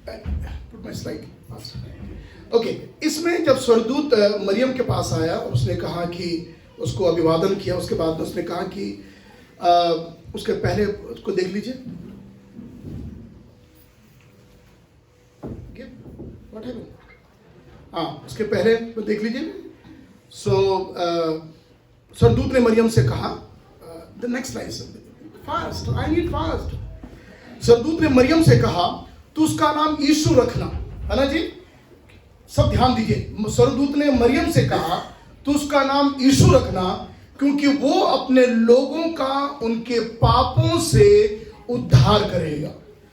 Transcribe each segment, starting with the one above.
Put my slide. Okay, इसमें जब स्वर्गदूत मरियम के पास आया और उसने कहा कि उसको अभिवादन किया, उसके बाद उसने कहा कि उसके पहले उसको देख लीजिए, व्हाट हैपेंड, हाँ उसके पहले देख लीजिए। स्वर्गदूत ने मरियम से कहा, the next line, fast, I need fast. स्वर्गदूत ने मरियम से कहा तू उसका नाम यीशु रखना, है ना जी, सब ध्यान दीजिए। स्वर्गदूत ने मरियम से कहा तू उसका नाम यीशु रखना, क्योंकि वो अपने लोगों का उनके पापों से उद्धार करेगा।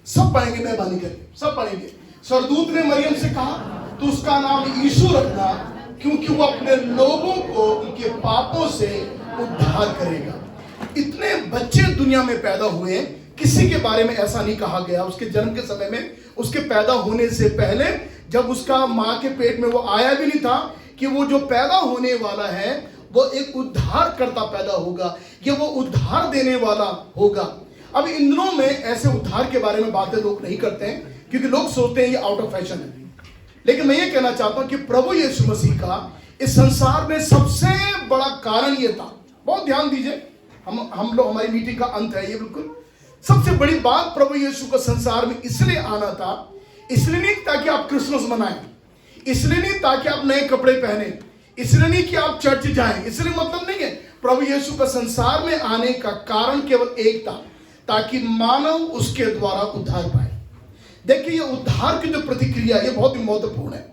सब पढ़ेंगे, मेहरबानी करके सब पढ़ेंगे। स्वर्गदूत ने मरियम से कहा तू उसका नाम यीशु रखना, क्योंकि वो अपने लोगों को उनके पापों से उद्धार करेगा। इतने बच्चे दुनिया में पैदा हुए, किसी के बारे में ऐसा नहीं कहा गया उसके जन्म के समय में, उसके पैदा होने से पहले, जब उसका माँ के पेट में वो आया भी नहीं था, कि वो जो पैदा होने वाला है वो एक उद्धार करता पैदा होगा, ये वो उद्धार देने वाला होगा। अब इन दिनों में ऐसे उद्धार के बारे में बातें लोग नहीं करते हैं, क्योंकि लोग सोचते हैं ये आउट ऑफ फैशन है। लेकिन मैं ये कहना चाहता हूं कि प्रभु यीशु मसीह का इस संसार में सबसे बड़ा कारण ये था, बहुत ध्यान दीजिए, हम लोग, हमारी मीटिंग का अंत है ये बिल्कुल। सबसे बड़ी बात, प्रभु यीशु का संसार में इसलिए आना था, इसलिए नहीं ताकि आप क्रिसमस मनाएं, इसलिए नहीं ताकि आप नए कपड़े पहने, इसलिए नहीं कि आप चर्च जाएं, इसलिए मतलब नहीं है। प्रभु यीशु का संसार में आने का कारण केवल एक था, ताकि मानव उसके द्वारा उद्धार पाए। देखिए, ये उद्धार की जो प्रतिक्रिया, ये बहुत ही महत्वपूर्ण है।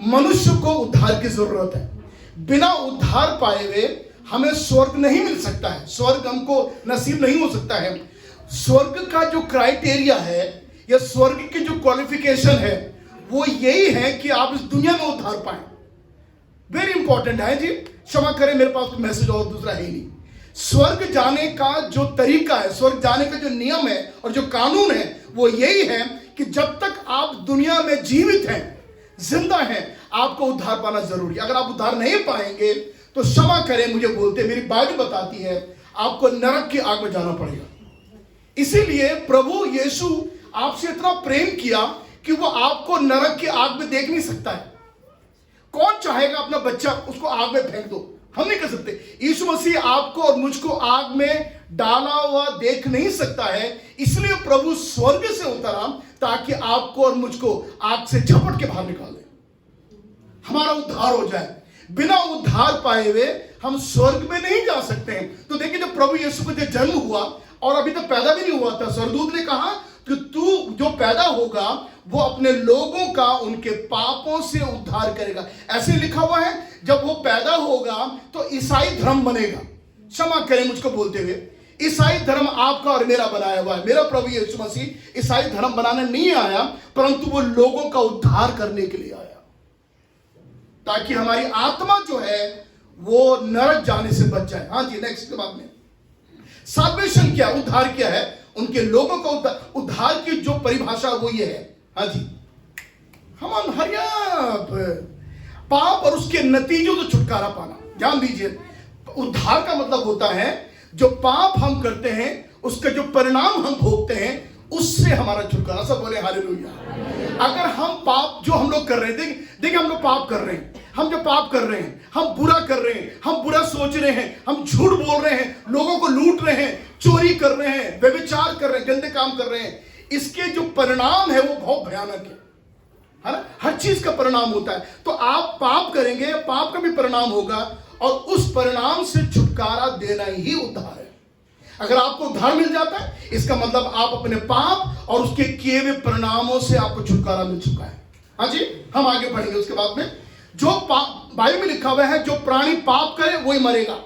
मनुष्य को उद्धार की जरूरत है। बिना उद्धार पाए हुए हमें स्वर्ग नहीं मिल सकता है, स्वर्ग हमको नसीब नहीं हो सकता है। स्वर्ग का जो क्राइटेरिया है या स्वर्ग की जो क्वालिफिकेशन है, वो यही है कि आप इस दुनिया में उद्धार पाए। वेरी इंपॉर्टेंट है जी, क्षमा करें मेरे पास मैसेज और दूसरा है ही नहीं। स्वर्ग जाने का जो तरीका है, स्वर्ग जाने का जो नियम है और जो कानून है, वो यही है कि जब तक आप दुनिया में जीवित हैं, जिंदा हैं, आपको उद्धार पाना जरूरी है। अगर आप उद्धार नहीं पाएंगे तो क्षमा करें मुझे बोलते, मेरी बाइबल बताती है आपको नरक की आग में जाना पड़ेगा। इसीलिए प्रभु यीशु आपसे इतना प्रेम किया कि वो आपको नरक की आग में देख नहीं सकता है। कौन चाहेगा अपना बच्चा उसको आग में फेंक दो? हम नहीं कर सकते। यीशु मसीह आपको और मुझको आग में डाला हुआ देख नहीं सकता है, इसलिए प्रभु स्वर्ग से उतरा ताकि आपको और मुझको आग से झपट के बाहर निकाल दे, हमारा उद्धार हो जाए। बिना उद्धार पाए हुए हम स्वर्ग में नहीं जा सकते हैं। तो देखिए, जब प्रभु यीशु का जन्म हुआ और अभी तक पैदा भी नहीं हुआ था, स्वर्गदूत ने कहा कि तू जो पैदा होगा वो अपने लोगों का उनके पापों से उद्धार करेगा। ऐसे लिखा हुआ है, जब वो पैदा होगा तो ईसाई धर्म बनेगा। क्षमा करें मुझको बोलते हुए, ईसाई धर्म आपका और मेरा बनाया हुआ है। मेरा प्रभु यीशु मसीह ईसाई धर्म बनाने नहीं आया, परंतु वो लोगों का उद्धार करने के लिए आया, ताकि हमारी आत्मा जो है वो नरक जाने से बच जाए। हाँ जी, नेक्स्ट के बाद में साल्वेशन क्या, उद्धार क्या है, उनके लोगों का उद्धार की जो परिभाषा वो ये है। हाँ जी, हम पाप और उसके नतीजों से छुटकारा पाना। ध्यान दीजिए, उद्धार का मतलब होता है जो पाप हम करते हैं उसका जो परिणाम हम भोगते हैं उससे हमारा छुटकारा। सब बोले हालेलुया। अगर हम पाप जो हम लोग कर रहे हैं, देखिए हम लोग पाप कर रहे हैं, हम जो पाप कर रहे हैं, हम बुरा कर रहे हैं, हम बुरा सोच रहे हैं, हम झूठ बोल रहे हैं, लोगों को लूट रहे हैं, चोरी कर रहे हैं, व्यभिचार कर रहे हैं, गंदे काम कर रहे हैं, इसके जो परिणाम है वो बहुत भयानक है ना। हर चीज का परिणाम होता है। तो आप पाप करेंगे, पाप का भी परिणाम होगा, और उस परिणाम से छुटकारा देना ही उद्धार है। अगर आपको उद्धार मिल जाता है, इसका मतलब आप अपने पाप और उसके किए हुए परिणामों से आपको छुटकारा मिल चुका है। हाँ जी, हम आगे बढ़ेंगे उसके बाद में। जो बाइबल में लिखा हुआ है, जो प्राणी पाप करे वही मरेगा।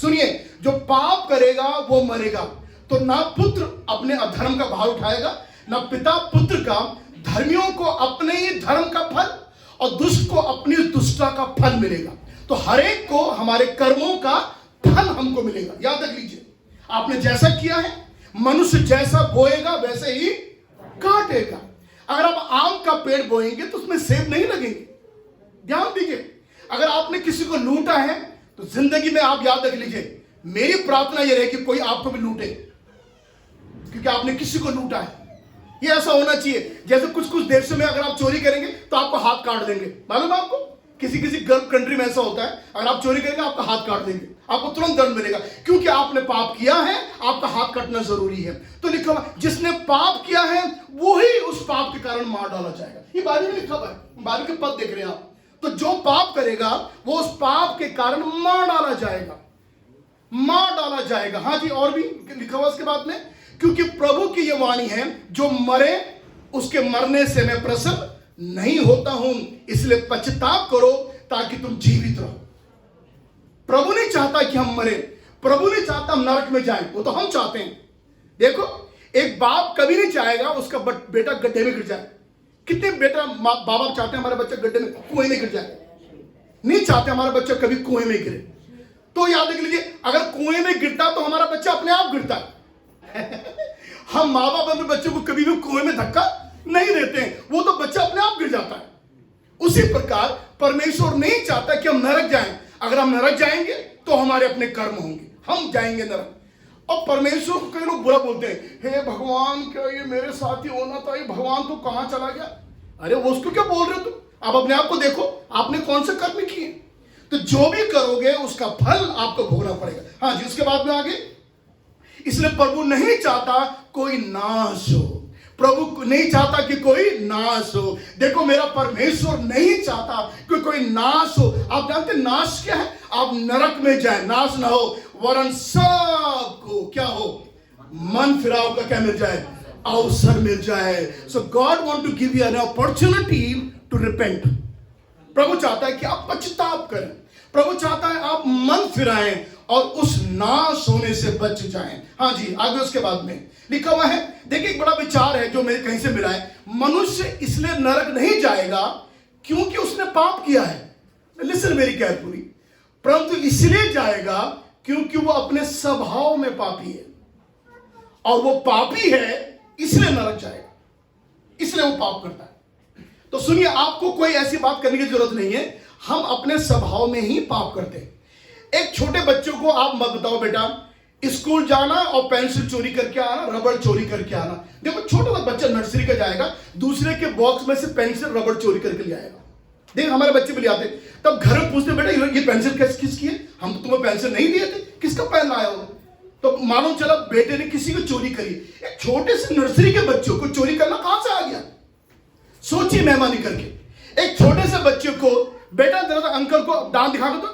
सुनिए, जो पाप करेगा वो मरेगा। तो ना पुत्र अपने अधर्म का भार उठाएगा, ना पिता पुत्र का। धर्मियों को अपने ही धर्म का फल और दुष्ट को अपनी दुष्टता का फल मिलेगा। तो हर एक को हमारे कर्मों का फल हमको मिलेगा। याद रख लीजिए, आपने जैसा किया है, मनुष्य जैसा बोएगा वैसे ही काटेगा। अगर आप आम का पेड़ बोएंगे तो उसमें सेब नहीं लगेंगे। ध्यान दीजिए, अगर आपने किसी को लूटा है तो जिंदगी में आप याद रख लीजिए, मेरी प्रार्थना यह रहे कि कोई आपको भी लूटे, क्योंकि आपने किसी को लूटा है। ये ऐसा होना चाहिए जैसे कुछ कुछ देशों में अगर आप चोरी करेंगे तो आपको हाथ काट देंगे, मालूम है आपको? किसी किसी गल्फ कंट्री में ऐसा होता है, अगर आप चोरी करेंगे आपका हाथ काट देंगे, आपको तुरंत दंड मिलेगा, क्योंकि आपने पाप किया है, आपका हाथ कटना जरूरी है। तो लिखा हुआ जिसने पाप किया है वो ही उस पाप के कारण मार डाला जाएगा। ये बाइबल में लिखा हुआ है, बाइबल के पद देख रहे हैं आप। तो जो पाप करेगा वो उस पाप के कारण मार डाला जाएगा, मार डाला जाएगा। हाँ जी, और भी लिखा हुआ उसके बाद में, क्योंकि प्रभु की ये वाणी है, जो मरे उसके मरने से मैं प्रसन्न नहीं होता हूं, इसलिए पश्चाताप करो ताकि तुम जीवित रहो। प्रभु नहीं चाहता कि हम मरे, प्रभु नहीं चाहता हम नरक में जाएं, वो तो हम चाहते हैं। देखो, एक बाप कभी नहीं चाहेगा उसका बेटा गड्ढे में गिर जाए। कितने बेटा बाप बाप चाहते हैं हमारे बच्चा गड्ढे में, कुएं में गिर जाए? नहीं चाहते हमारा बच्चा कभी कुएं में गिरे। तो याद रख लीजिए, अगर कुएं में गिरता तो हमारा बच्चा अपने आप गिरता है। हम माँ बाप अपने बच्चों को कभी भी कुएं में धक्का नहीं देते हैं, वो तो बच्चा अपने आप गिर जाता है। उसी प्रकार परमेश्वर नहीं चाहता कि हम नरक जाएं। अगर हम नरक जाएंगे तो हमारे अपने कर्म होंगे, हम जाएंगे नरक। और परमेश्वर को कई लोग बुरा बोलते हैं, हे भगवान क्या ये मेरे साथ ही होना था, ये भगवान तो कहां चला गया? अरे वो उसको क्या बोल रहे हो तुम? आप अपने आप को देखो, आपने कौन से कर्म किए। तो जो भी करोगे उसका फल आपको भोगना पड़ेगा। हाँ जी, उसके बाद में आगे, इसलिए प्रभु नहीं चाहता कोई नाश हो। प्रभु नहीं चाहता कि कोई नाश हो। देखो, मेरा परमेश्वर नहीं चाहता कि कोई नाश हो। आप जानते हैं नाश क्या है? आप नरक में जाए, नाश ना हो, वरन सबको क्या हो? मन फिराव का क्या मिल जाए? अवसर मिल जाए। So God want to give you an opportunity to repent. प्रभु चाहता है कि आप पश्चाताप करें, प्रभु चाहता है आप मन फिराएं और उस नाश होने से बच जाएं। हाँ जी, आगे उसके बाद में लिखा हुआ है, देखिए एक बड़ा विचार है जो मेरे कहीं से मिला है। मनुष्य इसलिए नरक नहीं जाएगा क्योंकि उसने पाप किया है, लिसन वेरी केयरफुली, परंतु इसलिए जाएगा क्योंकि वो अपने स्वभाव में पापी है, और वो पापी है इसलिए नरक जाएगा, इसलिए वो पाप करता है। तो सुनिए, आपको कोई ऐसी बात करने की जरूरत नहीं है, हम अपने स्वभाव में ही पाप करते हैं। एक छोटे बच्चों को आप मत बताओ बेटा स्कूल जाना और पेंसिल चोरी करके आना, रबड़ चोरी करके आना। देखो, छोटा सा बच्चा नर्सरी का जाएगा, दूसरे के बॉक्स में से पेंसिल रबड़ चोरी करके ले आएगा। देख, हमारे बच्चे भी ले आते, तब घर में पूछते बेटा ये पेंसिल किसकी है? हम तो तुम्हें पेंसिल नहीं दिए थे, किसका पेन लाया हो? तो मालूम चला बेटे ने किसी को चोरी करी। एक छोटे से नर्सरी के बच्चों को चोरी करना कहां से आ गया? सोचिए, मेहमानी करके एक छोटे से बच्चे को बेटा जरा अंकल को दांत दिखा दो, तो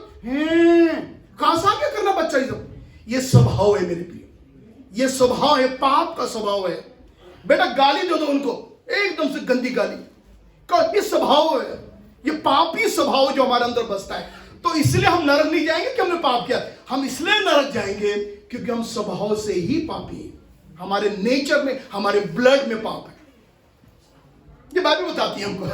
कहां से आ गया करना बच्चा? ये स्वभाव है मेरे प्रिय, ये स्वभाव है, पाप का स्वभाव है। बेटा गाली दे दो उनको, एकदम से गंदी गाली, ये स्वभाव है, ये पापी स्वभाव जो हमारे अंदर बसता है। तो इसलिए हम नरक नहीं जाएंगे कि हमने पाप किया, हम इसलिए नरक जाएंगे क्योंकि हम स्वभाव से ही पापी हैं, हमारे नेचर में, हमारे ब्लड में पाप है। ये बात भी बताती है हमको,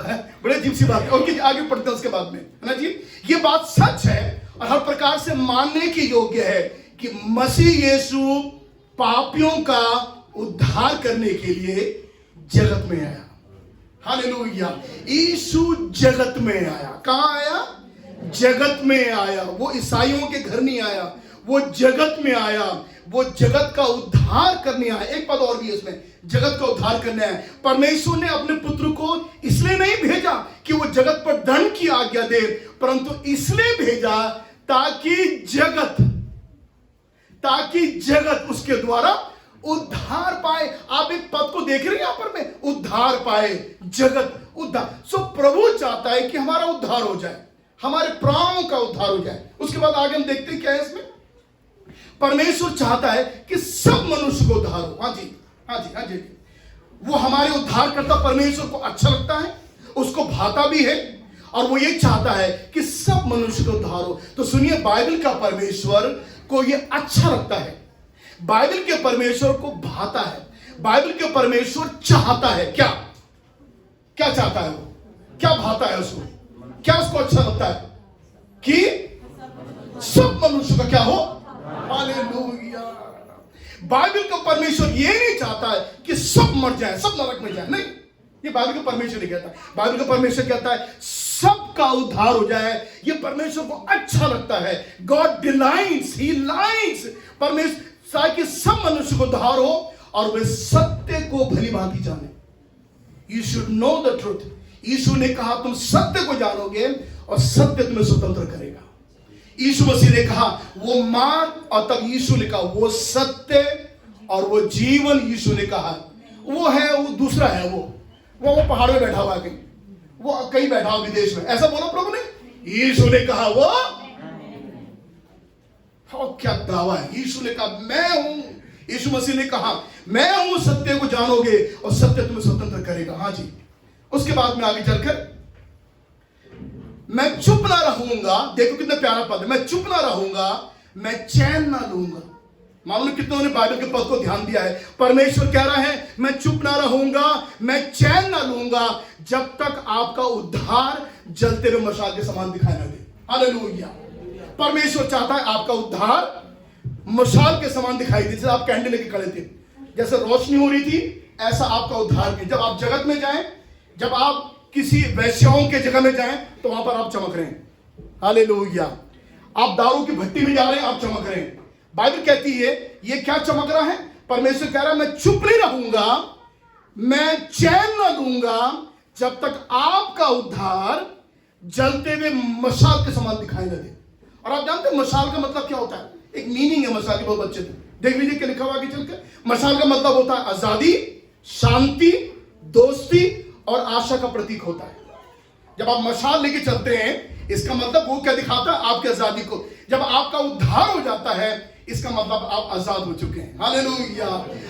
बड़े अजीब सी बात है। और आगे पढ़ते हैं उसके बाद में, है ना जी। ये बात सच है और हर प्रकार से मानने की योग्य है कि मसीह यीशु पापियों का उद्धार करने के लिए जगत में आया। हालेलुया, यीशु जगत में आया। कहां आया? जगत में आया। वो ईसाइयों के घर नहीं आया, वो जगत में आया, वो जगत का उद्धार करने आया। एक पद और भी है इसमें, जगत का उद्धार करने आया। परमेश्वर ने अपने पुत्र को इसलिए नहीं भेजा कि वो जगत पर दंड की आज्ञा दे, परंतु इसलिए भेजा ताकि जगत उसके द्वारा उद्धार पाए। आप एक पद को देख रहे हैं यहां पर में, उद्धार पाए, जगत उद्धार। सो प्रभु चाहता है कि हमारा उद्धार हो जाए, हमारे प्राणों का उद्धार हो जाए। उसके बाद आगे हम देखते हैं क्या है इसमें। परमेश्वर चाहता है कि सब मनुष्य को उद्धार हो। हाँ जी, हाँ जी, हाँ जी। वो हमारे उद्धार करता परमेश्वर को अच्छा लगता है, उसको भाता भी है, और वो ये चाहता है कि सब मनुष्य को उद्धार हो। तो सुनिए, बाइबल का परमेश्वर को ये अच्छा लगता है, बाइबल के परमेश्वर को भाता है, बाइबल के परमेश्वर चाहता है। क्या क्या चाहता है? वो क्या भाता है उसको, क्या उसको अच्छा लगता है? कि सब मनुष्य का क्या हो? हालेलुया। बाइबल का परमेश्वर ये नहीं चाहता है कि सब मर जाए, सब नरक में जाए, नहीं, ये बाइबल का परमेश्वर नहीं कहता। बाइबल का परमेश्वर कहता है सबका उद्धार हो जाए। ये परमेश्वर को अच्छा लगता है। गॉड डिलाइट्स, ही लाइक्स, परमेश्वर कि सब मनुष्य को उद्धार हो और वे सत्य को भली भांति जाने। You should know the truth. यीशु ने कहा तुम सत्य को जानोगे और सत्य तुम्हें स्वतंत्र करेगा। यीशु मसीह ने कहा वो मार्ग, और तब यीशु ने कहा वो सत्य और वो जीवन। यीशु ने कहा वो है, वो दूसरा है, वो पहाड़ में बैठा हुआ है, कहीं वो कहीं बैठा हुआ विदेश में, ऐसा बोला प्रभु ने। यीशु ने कहा वो, क्या दावा है। यीशु ने कहा मैं हूं। यीशु मसीह ने कहा मैं हूं, सत्य को जानोगे और सत्य तुम्हें स्वतंत्र करेगा। हाँ जी। उसके बाद में आगे चलकर मैं चुप ना रहूंगा, देखो कितना प्यारा पद है, मैं चुप ना रहूंगा, मैं चैन ना लूंगा। मालूम कितनों ने बाइबल के पद को ध्यान दिया है। परमेश्वर कह रहा है मैं चुप ना रहूंगा, मैं चैन ना लूंगा जब तक आपका उद्धार जलते हुए मशाल के समान दिखाई ना दे। हालेलुया। परमेश्वर चाहता है आपका उद्धार मशाल के समान दिखाई दे। जैसे आप कैंडल लेके खड़े थे, जैसे रोशनी हो रही थी, ऐसा आपका उद्धार भी। जब आप जगत में जाएं, जब आप किसी वैश्याओं के जगह में जाएं, तो वहां पर आप चमक रहे हैं। हालेलुया। आप दारू की भट्टी में जा रहे हैं, आप चमक रहे हैं। बाइबल कहती है ये क्या चमक रहा है। परमेश्वर कह रहा है मैं चुप नहीं रहूंगा, मैं चैन ना लूंगा जब तक आपका उद्धार जलते हुए मशाल के समान दिखाई न दे। और आप जानते हैं मशाल का मतलब क्या होता है? एक मीनिंग है मशाल की, बहुत अच्छे थे, देख लीजिए क्या लिखा हुआ आगे चलकर। मशाल का मतलब होता है आजादी, शांति, दोस्ती और आशा का प्रतीक होता है। जब आप मशाल लेके चलते हैं, इसका मतलब वो क्या दिखाता है? आपकी आजादी को। जब आपका उद्धार हो जाता है, इसका मतलब आप आजाद हो चुके हैं। हालेलुया।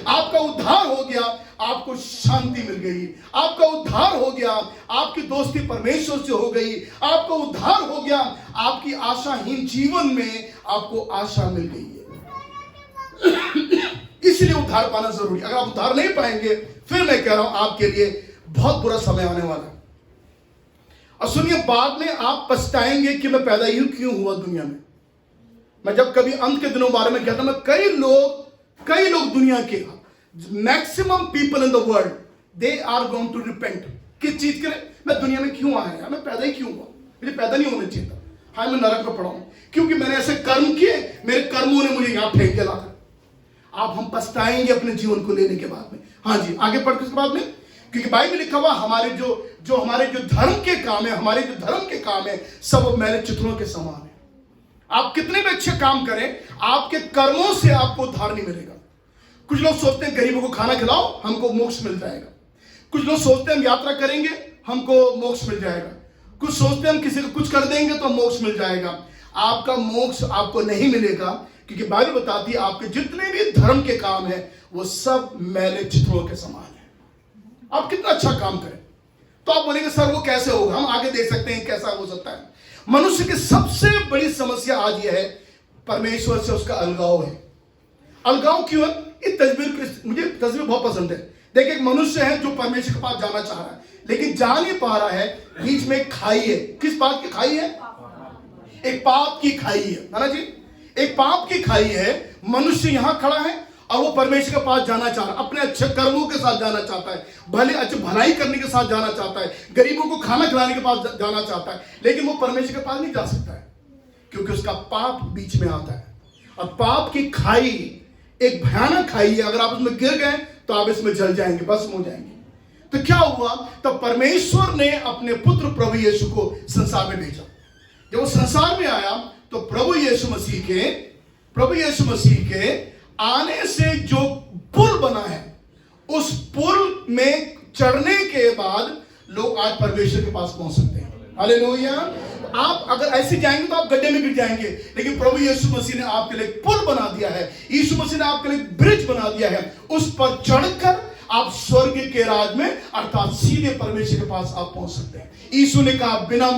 आपका उद्धार हो गया, आपको शांति मिल गई। आपका उद्धार हो गया, आपकी दोस्ती परमेश्वर से हो गई। आपका उद्धार हो गया, आपकी आशाहीन जीवन में आपको आशा मिल गई है। इसलिए उद्धार पाना जरूरी। अगर आप उद्धार नहीं पाएंगे, फिर मैं कह रहा हूं आपके लिए बहुत बुरा समय आने वाला है। और सुनिए, बाद में आप पछताएंगे कि मैं पैदा ही क्यों हुआ दुनिया में। मैं जब कभी अंत के दिनों बारे में कहता, मैं कई लोग दुनिया के maximum people in the world they are going to repent. किस चीज के लिए? मैं दुनिया में क्यों आया, मैं पैदा ही क्यों हुआ, मुझे पैदा नहीं होना चाहिए था। हाँ, मैं नरक में पड़ा हूं क्योंकि मैंने ऐसे कर्म किए, मेरे कर्मों ने मुझे यहां फेंक के लाकर। आप हम पछताएंगे अपने जीवन को लेने के बाद में। हाँ जी, आगे पढ़ के उसके बाद में, क्योंकि बाइबल में लिखा हुआ हमारे जो धर्म के काम है, हमारे जो धर्म के काम है, सब मैले चित्रों के समान है। आप कितने भी अच्छे काम करें, आपके कर्मों से आपको उद्धार नहीं मिलेगा। कुछ लोग सोचते हैं गरीबों को खाना खिलाओ, हमको मोक्ष मिल जाएगा। कुछ लोग सोचते हैं हम यात्रा करेंगे, हमको मोक्ष मिल जाएगा। कुछ सोचते हैं हम किसी को कुछ कर देंगे तो मोक्ष मिल जाएगा। आपका मोक्ष आपको नहीं मिलेगा, क्योंकि बाइबल बताती है आपके जितने भी धर्म के काम है वो सब मैले चित्रों के समान है। आप कितना अच्छा काम करें, तो आप बोलेंगे सर वो कैसे होगा। हम आगे देख सकते हैं कैसा हो सकता है। मनुष्य की सबसे बड़ी समस्या आज यह है, परमेश्वर से उसका अलगाव है। अलगाव क्यों है? इस तस्वीर, मुझे तस्वीर बहुत पसंद है। देखिए, एक मनुष्य है जो परमेश्वर के पास जाना चाह रहा है, लेकिन जा नहीं पा रहा है। बीच में एक खाई है। किस बात की खाई है? एक पाप की खाई है ना जी। एक पाप की खाई है। मनुष्य यहां खड़ा है और वो परमेश्वर के पास जाना चाह रहा है, अपने अच्छे कर्मों के साथ जाना चाहता है, भले अच्छे भलाई करने के साथ जाना चाहता है, गरीबों को खाना खिलाने के पास जाना चाहता है, लेकिन वो परमेश्वर के पास नहीं जा सकता है, क्योंकि उसका पाप बीच में आता है। और पाप की खाई एक भयानक खाई है। अगर आप उसमें गिर गए तो आप इसमें जल जाएंगे, भस्म हो जाएंगे। तो क्या हुआ? तब परमेश्वर ने अपने पुत्र प्रभु यीशु को संसार में भेजा। जब वो संसार में आया तो प्रभु यीशु मसीह के आने से जो पुल बना है, उस पुल में चढ़ने के बाद लोग आज परमेश्वर के पास पहुंच सकते हैं। हालेलुया। आप अगर ऐसे जाएंगे तो आप गड्ढे में गिर जाएंगे, लेकिन प्रभु यीशु मसीह ने आपके लिए पुल बना दिया है। यीशु मसीह ने आपके लिए ब्रिज बना दिया है। उस पर चढ़कर आप स्वर्ग के राज में, अर्थात सीधे परमेश्वर के पास आप पहुंच सकते हैं। यीशु ने कहा बिना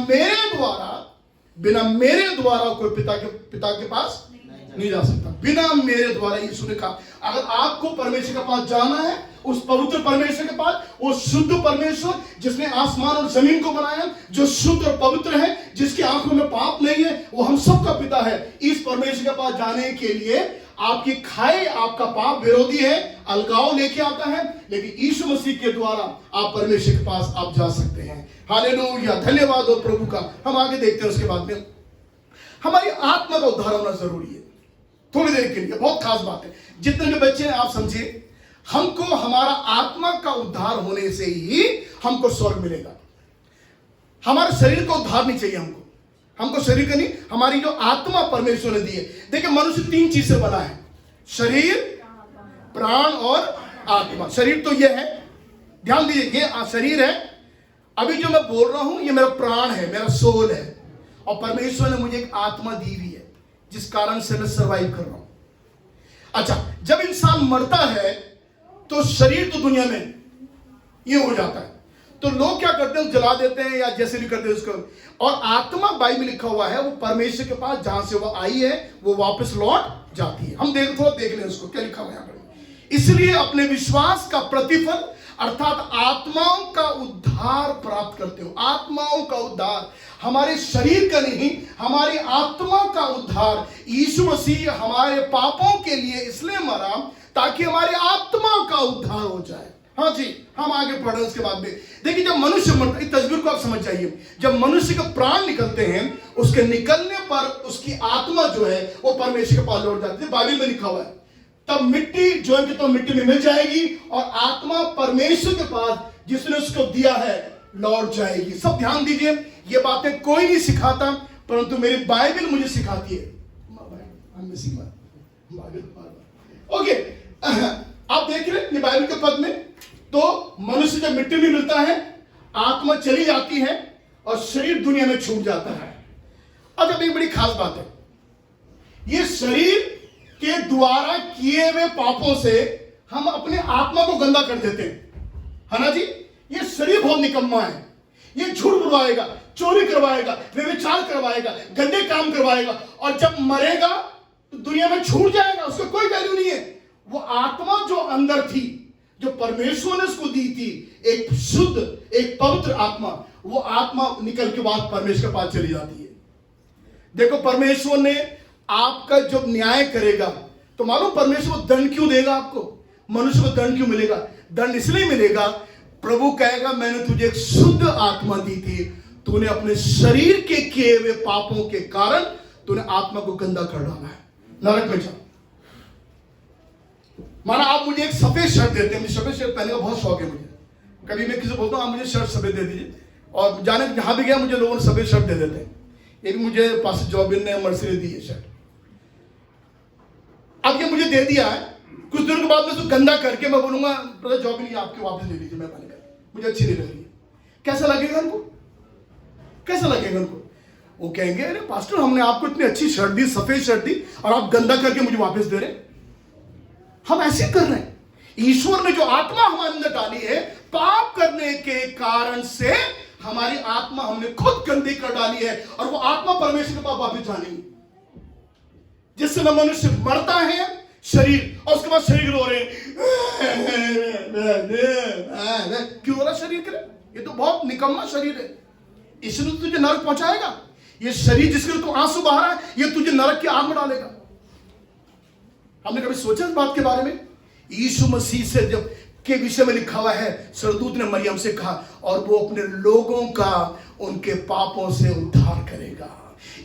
मेरे द्वारा कोई पिता के पास नहीं जा सकता। बिना मेरे द्वारा, यीशु ने कहा अगर आपको परमेश्वर के पास जाना है, उस पवित्र परमेश्वर के पास, वो शुद्ध परमेश्वर जिसने आसमान और जमीन को बनाया, जो शुद्ध और पवित्र है, जिसकी आंखों में पाप नहीं है, वो हम सबका पिता है। इस परमेश्वर के पास जाने के लिए आपकी खाई, आपका पाप विरोधी है, अलगाव लेके आता है, लेकिन यीशु मसीह के द्वारा आप परमेश्वर के पास आप जा सकते हैं। हालेलुया। धन्यवाद हो प्रभु का। हम आगे देखते हैं। उसके बाद में हमारी आत्मा का उद्धार होना जरूरी है। थोड़ी देर के लिए बहुत खास बात है। जितने भी बच्चे हैं आप समझिए, हमको हमारा आत्मा का उद्धार होने से ही हमको स्वर्ग मिलेगा। हमारे शरीर का उद्धार नहीं चाहिए हमको शरीर का नहीं, हमारी जो आत्मा परमेश्वर ने दी है। देखिए मनुष्य 3 चीज से बना है, शरीर, प्राण और आत्मा। शरीर तो यह है, ध्यान दीजिए, ये शरीर है। अभी जो मैं बोल रहा हूं ये मेरा प्राण है, मेरा सोल है, और परमेश्वर ने मुझे एक आत्मा दी हुई है जिस कारण से मैं सर्वाइव कर रहा हूं। अच्छा, जब इंसान मरता है तो शरीर तो दुनिया में ये हो जाता है, तो लोग क्या करते हैं, जला देते हैं या जैसे भी करते हैं उसको। और आत्मा बाइबल में लिखा हुआ है वो परमेश्वर के पास जहां से वो आई है वो वापस लौट जाती है। हम थोड़ा देख लें उसको, क्या लिखा हुआ है यहाँ पर। इसलिए अपने विश्वास का प्रतिफल अर्थात आत्माओं का उद्धार प्राप्त करते हो। आत्माओं का उद्धार, हमारे शरीर का नहीं, हमारी आत्मा का उद्धार। यीशु मसीह हमारे पापों के लिए इसलिए मरा ताकि हमारी आत्मा का उद्धार हो जाए। हाँ जी, हम आगे पढ़ रहे हैं उसके बाद में। देखिए जब मनुष्य मरता है, इस तस्वीर को आप समझ जाइए, जब मनुष्य के प्राण निकलते हैं उसके निकलने पर उसकी आत्मा जो है वो परमेश्वर के पास लौट जाती है। बाइबल में लिखा हुआ है तब मिट्टी जो है कि तो मिट्टी में मिल जाएगी और आत्मा परमेश्वर के पास जिसने उसको दिया है लौट जाएगी। सब ध्यान दीजिए, ये बातें कोई नहीं सिखाता परंतु मेरी बाइबल मुझे सिखाती है। ओके, आप देख रहे हैं बाइबल के पद में, तो मनुष्य जब मिट्टी में मिलता है आत्मा चली जाती है और शरीर दुनिया में छूट जाता है। अब जब एक बड़ी खास बात है, ये शरीर के द्वारा किए हुए पापों से हम अपने आत्मा को गंदा कर देते हैं, है ना जी। ये शरीर बहुत निकम्मा है, ये झूठ बुलवाएगा, चोरी करवाएगा, व्यभिचार करवाएगा, गंदे काम करवाएगा, और जब मरेगा तो दुनिया में छूट जाएगा, उसका कोई वैल्यू नहीं है। वो आत्मा जो अंदर थी, जो परमेश्वर ने उसको दी थी, एक शुद्ध, एक पवित्र आत्मा, वो आत्मा निकल के बाद परमेश्वर के पास चली जाती है। देखो परमेश्वर ने आपका जब न्याय करेगा तो मालूम परमेश्वर को दंड क्यों देगा, आपको मनुष्य को दंड क्यों मिलेगा? दंड इसलिए मिलेगा, प्रभु कहेगा मैंने तुझे एक शुद्ध आत्मा दी थी, तूने अपने शरीर के किए हुए पापों के कारण तूने आत्मा को गंदा कर डाला है, नरक में जा। माना आप मुझे एक सफेद शर्ट देते हैं, मुझे सफेद शर्ट पहनने का बहुत शौक है मुझे, कभी मैं किसी बोलता हूँ आप मुझे शर्ट सफेद दे दीजिए, और जाने जहां भी गया मुझे लोगों ने सफेद शर्ट दे देते हैं। ये भी मुझे पास जॉबिन ने मर्सी ने दी है शर्ट। अब ये मुझे दे दिया है, कुछ दिनों के बाद में उसको गंदा करके मैं बोलूंगा ब्रदर जॉबिन ये आपके वापस दे दीजिए, मैं पानी कर, मुझे अच्छी नहीं लग रही है। कैसा लगेगा उनको? कैसा लगेगा उनको? वो कहेंगे अरे पास्टर हमने आपको इतनी अच्छी शर्ट दी, सफेद शर्ट दी, और आप गंदा करके मुझे वापस दे रहे। हम ऐसे कर रहे हैं। ईश्वर ने जो आत्मा हमारे अंदर डाली है, पाप करने के कारण से हमारी आत्मा हमने खुद गंदी कर डाली है, और वो आत्मा परमेश्वर के पास वापस जानी, जिससे मनुष्य मरता है शरीर, और उसके बाद शरीर रो रहे क्यों हो रहा शरीर के लिए? ये तो बहुत निकम्मा शरीर है, इसने तुझे नरक पहुंचाएगा। ये शरीर जिसके लिए तू आंसू बहा रहा है, ये तुझे नरक की आग में डालेगा। हमने कभी सोचा इस बात के बारे में? यीशु मसीह से जब के विषय में लिखा हुआ है, सरदूत ने मरियम से कहा और वो अपने लोगों का उनके पापों से उद्धार करेगा।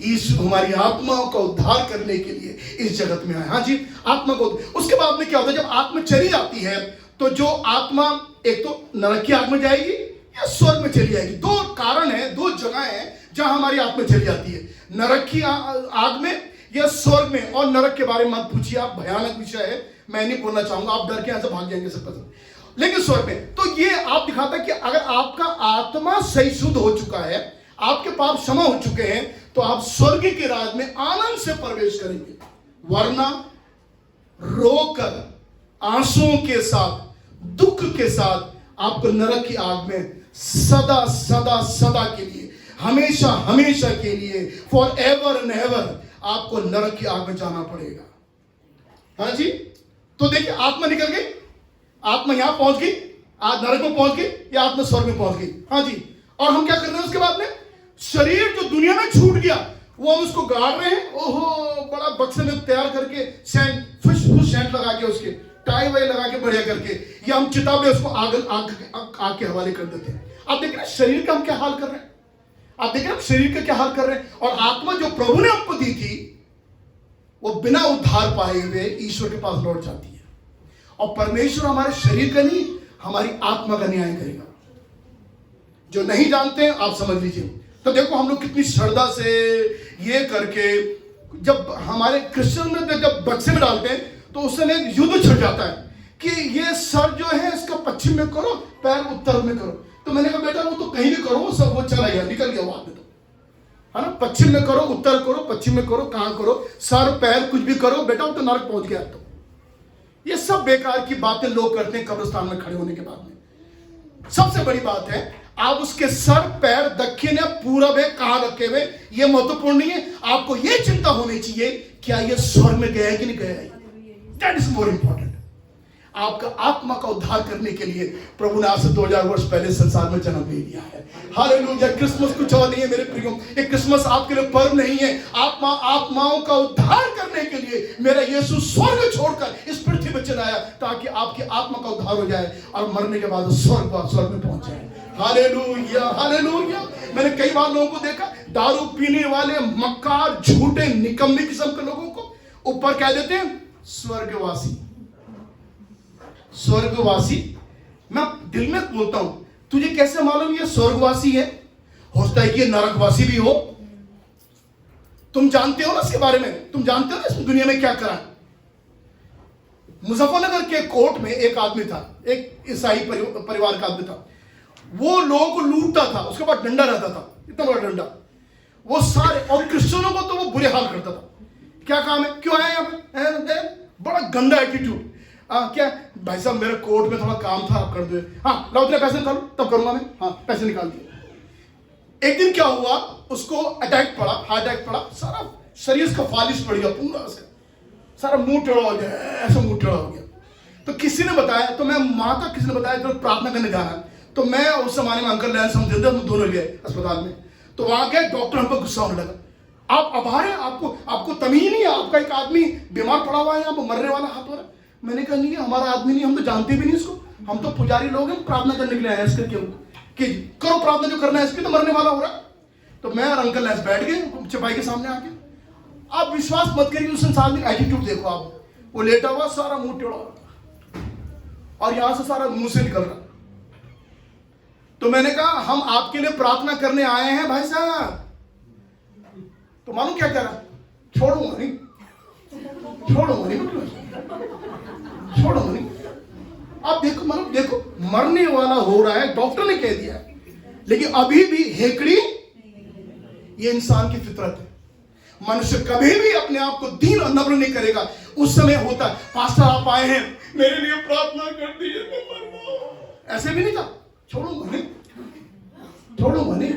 यीशु हमारी आत्माओं का उद्धार करने के लिए इस जगत में आया। हाँ जी, आत्मा को। उसके बाद में क्या होता है, जब आत्मा चली जाती है तो जो आत्मा एक तो नरक की आग में जाएगी या स्वर्ग में चली जाएगी। दो कारण है, दो जगह है जहां हमारी आत्मा चली जाती है, नरक की आग में या स्वर्ग में। और नरक के बारे में मत पूछिए आप, भयानक विषय है, मैं नहीं बोलना चाहूंगा, आप डर के यहां से भाग जाएंगे सब पसंद। लेकिन स्वर्ग में तो ये आप दिखाता है कि अगर आपका आत्मा सही शुद्ध हो चुका है, आपके पाप क्षमा हो चुके हैं, तो आप स्वर्ग के राज में आनंद से प्रवेश करेंगे। वरना रोकर, आंसुओं के साथ, दुख के साथ आपको नरक की आग में सदा सदा सदा के लिए, हमेशा हमेशा के लिए, फॉर एवर एंड एवर आपको नरक की आग में जाना पड़ेगा। हाँ जी, तो देखिए आत्मा निकल गई, आत्मा यहां पहुंच गई, आज नरक में पहुंच गई या आत्मा स्वर्ग में पहुंच गई। हाँ जी, और हम क्या कर रहे हैं उसके बाद में? शरीर जो दुनिया में छूट गया वो हम उसको गाड़ रहे हैं। ओहो, बड़ा बक्से में तैयार करके सेंट, खुश सेंट लगा के, उसके टाई वाई लगा के बढ़िया करके, या हम चिता में उसको आग के हवाले कर देते हैं। आप देख रहे हैं शरीर का हम क्या हाल कर रहे हैं, आप देख रहे हैं शरीर का क्या हाल कर रहे हैं। और आत्मा जो प्रभु ने हमको दी थी वो बिना उद्धार पाए हुए ईश्वर के पास लौट जाती है। और परमेश्वर हमारे शरीर का नहीं, हमारी आत्मा का न्याय करेगा। जो नहीं जानते हैं आप समझ लीजिए। तो देखो हम लोग कितनी श्रद्धा से ये करके, जब हमारे क्रिश्चियन में जब बक्से में डालते हैं तो उस समय एक युद्ध छिड़ जाता है कि ये सर जो है इसका पश्चिम में करो, पैर उत्तर में करो। तो मैंने कहा बेटा वो तो कहीं भी करो, सब वो चला गया, निकल गया वहां पे, तो है ना, पश्चिम में करो, उत्तर करो, पश्चिम में करो, कहां करो, सर पैर कुछ भी करो बेटा, वो तो नरक पहुंच गया। तो ये सब बेकार की बातें लोग करते हैं कब्रिस्तान में खड़े होने के बाद में। सबसे बड़ी बात है आप उसके सर पैर दक्षिण है पूरब है कहां रखे हुए, ये महत्वपूर्ण नहीं है। आपको ये चिंता होनी चाहिए क्या ये स्वर्ग में गया है कि नहीं गया है। That is more important. आपका आत्मा का उद्धार करने के लिए प्रभु ने आज से 2000 वर्ष पहले संसार में जन्म ले लिया है। हालेलुया। क्रिसमस कुछ और नहीं है मेरे प्रियो, ये क्रिसमस आपके लिए पर्व नहीं है। आत्माओं का उद्धार करने के लिए मेरा यीशु स्वर्ग छोड़कर इस पृथ्वी पर चला आया ताकि आपकी आत्मा का उद्धार हो जाए और मरने के बाद स्वर्ग में पहुंच जाए। Hallelujah, hallelujah. मैंने कई बार लोगों को देखा, दारू पीने वाले मक्कार झूठे निकम्मे किस्म के लोगों को ऊपर कह देते हैं स्वर्गवासी, स्वर्गवासी। मैं दिल में बोलता हूं तुझे कैसे मालूम ये स्वर्गवासी है, हो सकता है कि ये नरकवासी भी हो। तुम जानते हो ना इसके बारे में, तुम जानते हो ना इस दुनिया में क्या करा। मुजफ्फरनगर के कोर्ट में एक आदमी था, एक ईसाई परिवार का आदमी था। वो लोगों को लूटता था, उसके पास डंडा रहता था, इतना बड़ा डंडा। वो सारे और क्रिश्चियनों को तो वो बुरे हाल करता था। क्या काम है, क्यों आए यहाँ पे, बड़ा गंदा एटीट्यूड। क्या भाई साहब मेरे कोर्ट में थोड़ा काम था, आप कर दो। हाँ लाओ इतने पैसे निकालो तब करूंगा मैं। हाँ पैसे निकाल दिए। एक दिन क्या हुआ, उसको अटैक पड़ा, हार्ट अटैक पड़ा, सारा शरीर का फालिश पड़ गया, पूरा उसका सारा मुंह टेढ़ा हो गया, ऐसा मुंह टेढ़ा हो गया। तो किसी ने बताया, तो मैं वहां तक किसी ने बताया तो प्रार्थना करने जाना। तो मैं उस जमाने में अंकल लैंड समझते थे, हम दोनों गए अस्पताल में। तो वहां गए, डॉक्टर हम पर गुस्सा होने लगा। आप अभारे, आपको तमीज नहीं है, आपका एक आदमी बीमार पड़ा हुआ है, यहाँ पर मरने वाला हाथ हो रहा है। मैंने कहा नहीं हमारा आदमी नहीं, हम तो जानते भी नहीं इसको, हम तो पुजारी लोग हैं, प्रार्थना करने के लिए आए इसके क्यों कि करो प्रार्थना जो करना है, इसकी तो मरने वाला हो रहा है। तो मैं और अंकल लैंड बैठ गए चपाई के सामने आके। आप विश्वास मत करिए उस इंसान का एटीट्यूड देखो आप, वो लेटा हुआ सारा मुंह टेढ़ा और यहां से सारा मुंह से निकल रहा। तो मैंने कहा हम आपके लिए प्रार्थना करने आए हैं भाई साहब। तो मालूम क्या कह रहा, छोड़ूंगा नहीं, छोड़ूंगा नहीं। आप देखो, मतलब देखो मरने वाला हो रहा है, डॉक्टर ने कह दिया, लेकिन अभी भी हेकड़ी, ये इंसान की फितरत है। मनुष्य कभी भी अपने आप को दीन और नम्र नहीं करेगा। उस समय होता है पास्टर आप आए हैं मेरे लिए प्रार्थना कर दीजिए, मैं मर रहा। ऐसे भी नहीं था, छोड़ूंगा नहीं।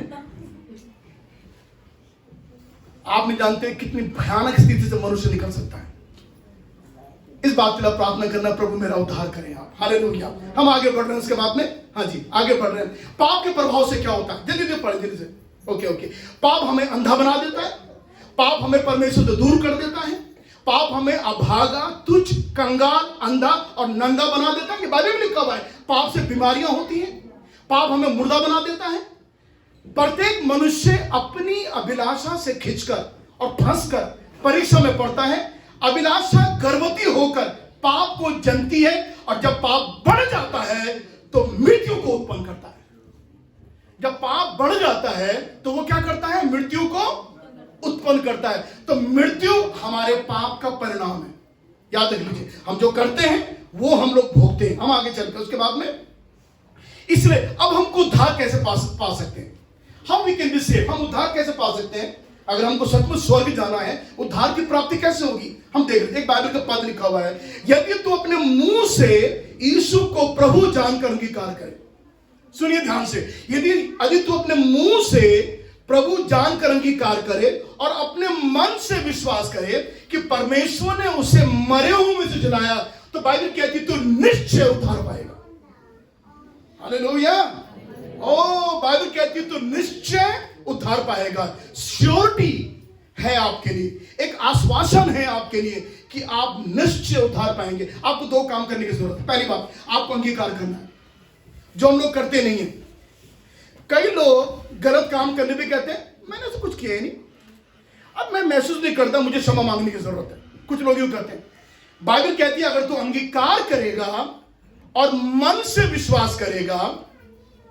आप नहीं जानते कितनी भयानक स्थिति से मनुष्य निकल सकता है। इस बात के लिए प्रार्थना करना, प्रभु मेरा उद्धार करें आप। हालेलुया। हम आगे बढ़ रहे हैं उसके बाद में, हाँ जी आगे बढ़ रहे हैं। पाप के प्रभाव से क्या होता है, जल्दी से पढ़े जल्दी से। ओके। पाप हमें अंधा बना देता है, पाप हमें परमेश्वर से दूर कर देता है, पाप हमें अभागा, तुच्छ, कंगाल, अंधा और नंगा बना देता है। ये बाइबल में लिखा हुआ है। पाप से बीमारियां होती हैं, पाप हमें मुर्दा बना देता है। प्रत्येक मनुष्य अपनी अभिलाषा से खिंचकर और फंसकर परीक्षा में पड़ता है। अभिलाषा गर्भवती होकर पाप को जनती है और जब पाप बढ़ जाता है तो मृत्यु को उत्पन्न करता है। जब पाप बढ़ जाता है तो वो क्या करता है, मृत्यु को उत्पन्न करता है। तो मृत्यु हमारे पाप का परिणाम है, याद रख लीजिए। हम जो करते हैं वो हम लोग भोगते हैं। हम आगे चलकर उसके बाद में, इसलिए अब हमको उद्धार कैसे पा सकते हैं, how we can be save, हम उद्धार कैसे पा सकते हैं। अगर हमको सचमुच स्वर्ग जाना है, उद्धार की प्राप्ति कैसे होगी, हम देख रहे हैं। एक बाइबल का पद लिखा हुआ है, यदि तू अपने मुंह से यीशु को प्रभु जानकर अंगीकार करे। सुनिए ध्यान से, यदि तू अपने मुंह से प्रभु जानकर अंगीकार करे और अपने मन से विश्वास करे कि परमेश्वर ने उसे मरे हुए में से जलाया, तो बाइबल कहती तू निश्चय उद्धार पाएगा। हालेलुया। ओ बाइबल कहती तू निश्चय उद्धार पाएगा। श्योरिटी है आपके लिए, एक आश्वासन है आपके लिए कि आप निश्चय उद्धार पाएंगे। आपको दो काम करने की जरूरत है। पहली बात, आपको अंगीकार करना है, जो हम लोग करते नहीं है। कई लोग गलत काम करने भी कहते हैं मैंने ऐसा कुछ किया ही नहीं, अब मैं महसूस नहीं करता, मुझे क्षमा मांगने की जरूरत है। कुछ लोग यूं कहते हैं, बाइबल कहती है अगर तू अंगीकार करेगा और मन से विश्वास करेगा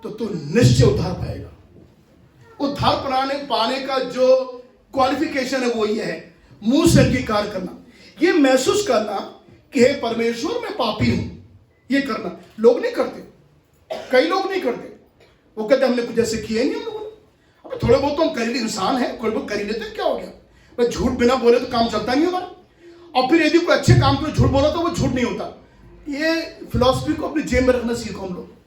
तो तू निश्चय उद्धार पाएगा। उद्धार पाने का जो क्वालिफिकेशन है वो ये है, मुंह से अंगीकार करना, ये महसूस करना कि हे परमेश्वर मैं पापी हूं, ये करना। लोग नहीं करते, कई लोग नहीं करते। वो कहते हमने कुछ ऐसे किए नहीं हम लोगों ने, अब थोड़े बहुत तो हम कर इंसान है, कोई बहुत कर ही लेते, क्या हो गया भाई, झूठ बिना बोले तो काम चलता नहीं हमारा। और फिर यदि कोई अच्छे काम को झूठ बोला तो वो झूठ नहीं होता। ये फिलॉसफी को अपनी जेब में रखना सीखो हम लोग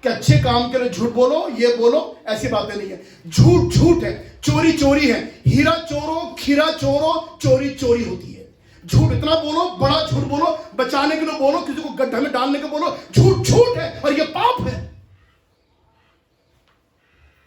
कि अच्छे काम के लिए झूठ बोलो, ये बोलो, ऐसी बातें नहीं है। झूठ झूठ है, चोरी चोरी है, हीरा चोरो, खीरा चोरो, चोरी चोरी होती है। झूठ इतना बोलो, बड़ा झूठ बोलो, बचाने के लिए बोलो, किसी को गड्ढे में डालने के बोलो, झूठ झूठ है और ये पाप है।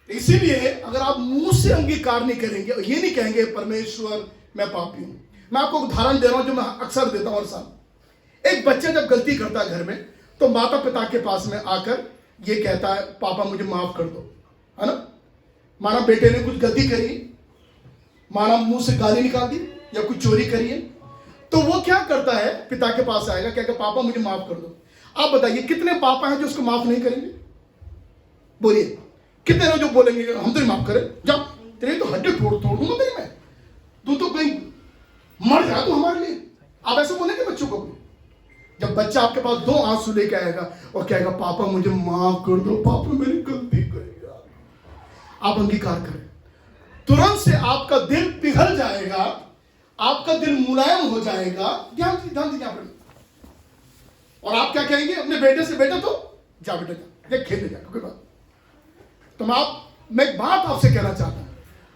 इसीलिए अगर आप मुंह से अंगीकार नहीं करेंगे और ये नहीं कहेंगे परमेश्वर मैं पापी हूं। मैं आपको उदाहरण दे रहा हूं जो मैं अक्सर देता हूं हर साल। एक बच्चा जब गलती करता है घर में तो माता पिता के पास में आकर ये कहता है पापा मुझे माफ कर दो, है ना। माना बेटे ने कुछ गलती करी, माना मुंह से गाली निकाल दी या कुछ चोरी करी है, तो वो क्या करता है, पिता के पास आएगा, क्या पापा मुझे माफ कर दो। आप बताइए कितने पापा हैं जो उसको माफ नहीं करेंगे? बोलिए कितने लोग जो बोलेंगे हम तो नहीं माफ करें, जा तेरे तो हड्डी तोड़ दूंगा तेरे में, तू तो कहीं मर जा तू हमारे लिए। आप ऐसे बोलेंगे बच्चों को? जब बच्चा आपके पास 2 आंसू लेके आएगा और कहेगा पापा मुझे माफ कर दो, पापा मेरी गलती करेगा, आप अंगीकार करें, तुरंत से आपका दिल पिघल जाएगा, आपका दिल मुलायम हो जाएगा। ध्यान दीजिए यहाँ पर। और आप क्या कहेंगे अपने बेटे से, बेटा तो जा बेटा जा खेलने जा, कोई बात। तो मैं एक बात आपसे कहना चाहता हूं,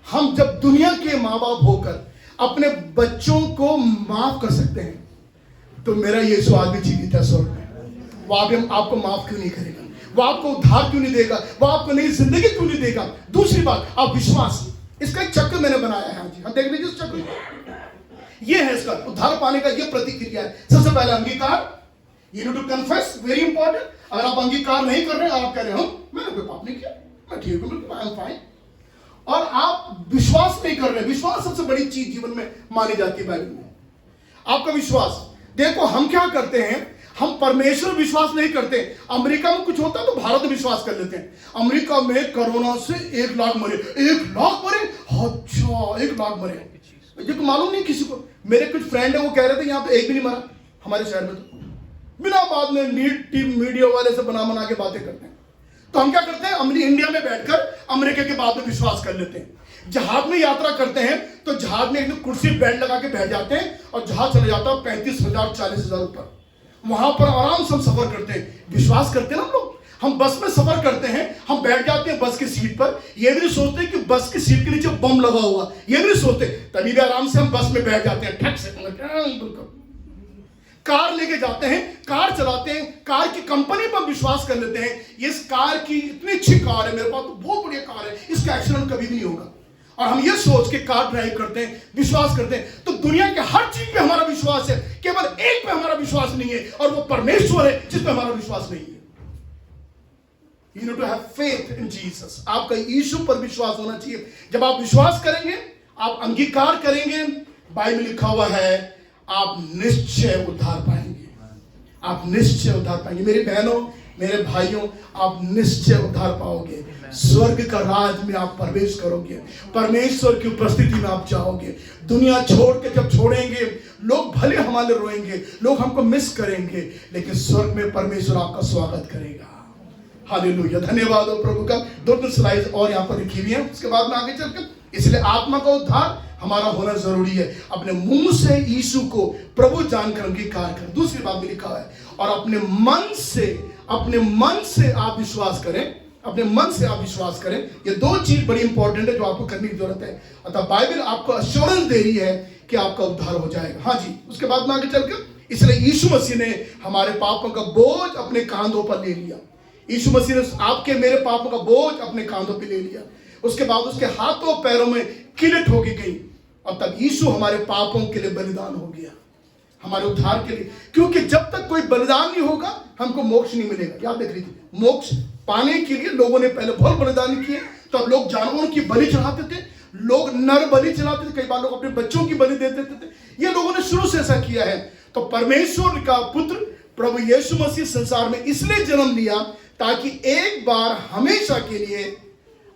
हम जब दुनिया के माँ बाप होकर अपने बच्चों को माफ कर सकते हैं तो मेरा यीशु आज भी जीवित है स्वर्ग में। वो आपको माफ क्यों नहीं करेगा? वो आपको उद्धार क्यों नहीं देगा? वो आपको नई जिंदगी क्यों नहीं देगा? दूसरी बात, आप विश्वास, इसका एक चक्र मैंने बनाया है। जी हम देख लीजिए उस चक्र, ये है इसका उद्धार पाने का ये प्रतिक्रिया है। सबसे पहले अंगीकार, you need to confess, very important. अगर आप अंगीकार नहीं कर रहे, आप कह रहे हो मैंने कोई पाप नहीं किया, मैं ठीक हूं, आई एम फाइन, और आप विश्वास नहीं कर रहे। विश्वास सबसे बड़ी चीज जीवन में मानी जाती है बाइबल में, आपका विश्वास। देखो हम क्या करते हैं, हम परमेश्वर विश्वास नहीं करते। अमेरिका में कुछ होता है तो भारत में विश्वास कर लेते हैं। अमेरिका में कोरोना से 1 लाख मरे, 1 लाख मरे, अच्छा 1 लाख मरे, ये तो मालूम नहीं किसी को। मेरे कुछ फ्रेंड है वो कह रहे थे यहाँ पे एक भी नहीं मरा हमारे शहर में, तो बिना बाद में मीडिया वाले से बना के बातें करते हैं। तो हम क्या करते हैं, इंडिया में बैठकर अमेरिका के बात में विश्वास कर लेते हैं। जहाज में यात्रा करते हैं तो जहाज में एक कुर्सी बेल्ट लगा के बैठ जाते हैं और जहाज चले जाता है 35,000 40,000 ऊपर, वहां पर आराम से हम सफर करते हैं। विश्वास करते हैं ना हम लोग। हम बस में सफर करते हैं, हम बैठ जाते हैं बस की सीट पर, ये भी नहीं सोचते कि बस की सीट के नीचे बम लगा हुआ, ये भी नहीं सोचते, तभी भी आराम से हम बस में बैठ जाते हैं। ठक से कार लेके जाते हैं, कार चलाते हैं, कार की कंपनी पर विश्वास कर लेते हैं, इस कार की इतनी अच्छी कार है, मेरे पास तो बहुत बढ़िया कार है, इसका एक्सीडेंट कभी भी नहीं होगा। और हम ये सोच के कार ड्राइव करते हैं, विश्वास करते हैं। तो दुनिया के हर चीज पे हमारा विश्वास है, केवल एक पे हमारा विश्वास नहीं है, और वो परमेश्वर है जिस पे हमारा विश्वास नहीं है। You need to have faith in Jesus. आपका यीशु पर विश्वास होना चाहिए। जब आप विश्वास करेंगे, आप अंगीकार करेंगे, बाइबल लिखा हुआ है आप निश्चय उद्धार पाएंगे, आप निश्चय उद्धार पाएंगे। मेरी बहनों, मेरे भाइयों, आप निश्चय उद्धार पाओगे। स्वर्ग का राज में आप प्रवेश करोगे, परमेश्वर की उपस्थिति में आप जाओगे। दुनिया छोड़ के जब छोड़ेंगे, लोग भले हमारे रोएंगे, लोग हमको मिस करेंगे, लेकिन स्वर्ग में परमेश्वर आपका स्वागत करेगा। हालेलुया, धन्यवाद हो प्रभु का। 2 स्लाइड और यहाँ पर लिखी हुई है, उसके बाद में आगे चलकर, इसलिए आत्मा का उद्धार हमारा होना जरूरी है। अपने मुंह से यीशु को प्रभु जानकर अंगीकार कर। दूसरी बात भी लिखा है, और अपने मन से आप विश्वास करें, अपने मन से आप विश्वास करें। ये 2 चीज बड़ी इंपॉर्टेंट है जो आपको करने की जरूरत है। अतः बाइबल आपको अश्योरेंस दे रही है कि आपका उद्धार हो जाएगा। हाँ जी, उसके बाद में आगे चलकर, इसलिए यीशु मसीह ने हमारे पापों का बोझ अपने कांधों पर ले लिया। यीशु मसीह ने आपके मेरे पापों का बोझ अपने कांधों पे ले लिया। उसके बाद उसके हाथों पैरों में किलट होगी गई, और तब यीशु हमारे पापों के लिए बलिदान हो गया, हमारे उद्धार के लिए। क्योंकि जब तक कोई बलिदान नहीं होगा हमको मोक्ष नहीं मिलेगा। याद रख लीजिए, मोक्ष पाने के लिए लोगों ने पहले बहुत बलिदान किए। तो अब लोग जानवरों की बलि चढ़ाते थे, लोग नर बलि चढ़ाते थे, कई बार लोग अपने बच्चों की बलि देते थे। ये लोगों ने शुरू से ऐसा किया है। तो परमेश्वर का पुत्र प्रभु यीशु मसीह संसार में इसलिए जन्म लिया ताकि एक बार हमेशा के लिए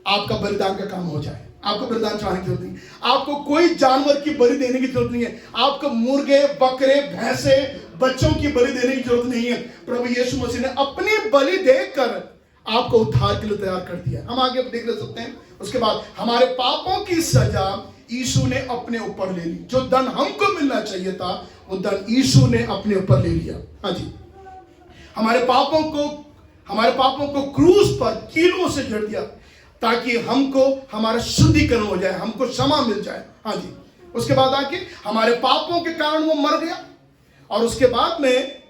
आपका बलिदान का काम हो जाए। आपको बलिदान चढ़ाने की जरूरत नहीं, आपको कोई जानवर की बलि देने की जरूरत नहीं है, आपको मुर्गे बकरे भैंसे बच्चों की बलि देने की जरूरत नहीं है। प्रभु यीशु मसीह ने अपनी बलि देकर आपको उद्धार के लिए तैयार कर दिया। हम आगे देख ले सकते हैं। उसके बाद हमारे पापों की सजा यीशु ने अपने ऊपर ले ली। जो दंड हमको मिलना चाहिए था वो दंड यीशु ने अपने ऊपर ले लिया। हाँ जी, हमारे पापों को क्रूस पर कीलों से जड़ दिया ताकि हमको हमारा शुद्धिकरण हो जाए, हमको क्षमा मिल जाए। हाँ जी, उसके बाद आके हमारे पापों के कारण वो मर गया और उसके बाद में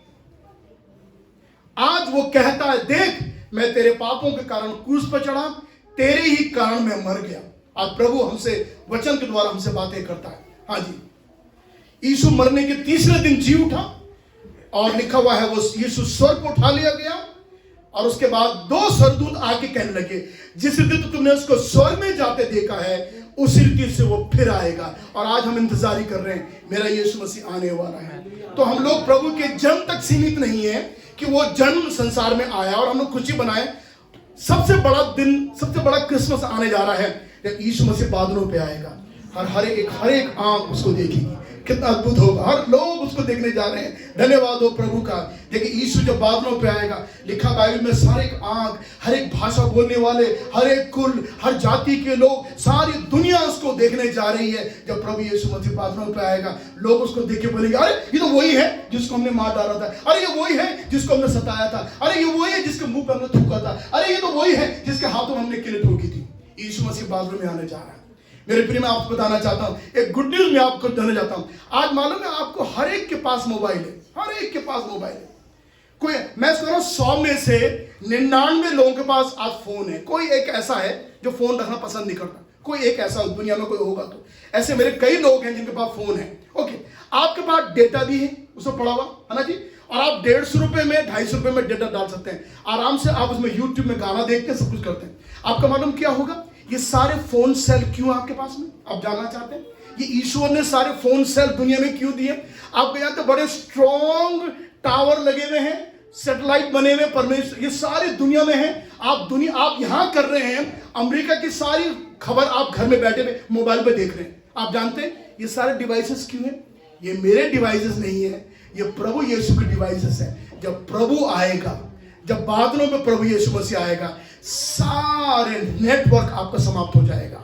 आज वो कहता है, देख मैं तेरे पापों के कारण क्रूस पर चढ़ा, तेरे ही कारण मैं मर गया। आज प्रभु हमसे वचन के द्वारा हमसे बातें करता है। हाँ जी, यीशु मरने के तीसरे दिन जी उठा और लिखा हुआ है वो यीशु स्वर्ग को उठा लिया गया और उसके बाद दो स्वर्गदूत आके कहने लगे, जिस रीति तुमने उसको स्वर्ग में जाते देखा है उसी रीति से वो फिर आएगा। और आज हम इंतजार ही कर रहे हैं, मेरा यीशु मसीह आने वाला है। तो हम लोग प्रभु के जन्म तक सीमित नहीं है कि वो जन्म संसार में आया और हम लोग खुशी बनाए। सबसे बड़ा दिन, सबसे बड़ा क्रिसमस आने जा रहा है जब यीशु मसीह बादलों पे आएगा। हर एक आंख उसको देखेगी। कितना अद्भुत होगा, हर लोग उसको देखने जा रहे हैं। धन्यवाद हो प्रभु का। देखिए यीशु जब बादलों पे आएगा, लिखा बाइबल में सारे एक आंख, हर एक भाषा बोलने वाले, हर एक कुल, हर जाति के लोग, सारी दुनिया उसको देखने जा रही है। जब प्रभु यीशु मसीह बादलों पे आएगा, लोग उसको देख के बोलेंगे, अरे ये तो वही है जिसको हमने मार डाला था, अरे ये वही है जिसको हमने सताया था, अरे ये वही है जिसके मुंह पर हमने थूका था, अरे ये तो वही है जिसके हाथों में हमने किले ठोकी थी। यीशु मसीह बादलों में आने जा रहा है। मेरे प्रिय, मैं आपको बताना चाहता हूं, एक गुड न्यूज मैं आपको देना चाहता हूं। आज मालूम है आपको, हर एक के पास मोबाइल है, हर एक के पास मोबाइल है। कोई, मैं कह रहा हूं 100 में से 99 लोगों के पास आज फोन है। कोई एक ऐसा है जो फोन रखना पसंद नहीं करता, कोई एक ऐसा दुनिया में कोई होगा तो। ऐसे मेरे कई लोग हैं जिनके पास फोन है। ओके, आपके पास डेटा भी है उसमें पड़ा हुआ है ना जी, और आप 150 रुपए में 250 रुपए में डेटा डाल सकते हैं आराम से। आप उसमें यूट्यूब में गाना देखते हैं, सब कुछ करते हैं। आपका मालूम क्या होगा, ये सारे फोन सेल क्यों आपके पास में, आप जानना चाहते हैं? ये ईश्वर ने सारे फोन सेल दुनिया में क्यों दिए? आपको यहाँ तो बड़े स्ट्रॉन्ग टावर लगे हुए हैं, सैटेलाइट बने हुए, परमेश्वर ये सारी दुनिया में है। आप यहाँ कर रहे हैं, अमेरिका की सारी खबर आप घर में बैठे हुए मोबाइल पे देख रहे हैं। आप जानते हैं ये सारे डिवाइसेस क्यों हैं? ये मेरे डिवाइसेस नहीं है, ये प्रभु यीशु के डिवाइसेस है। जब प्रभु आएगा, जब बादलों में प्रभु यीशु मसीह आएगा, सारे नेटवर्क आपका समाप्त हो जाएगा।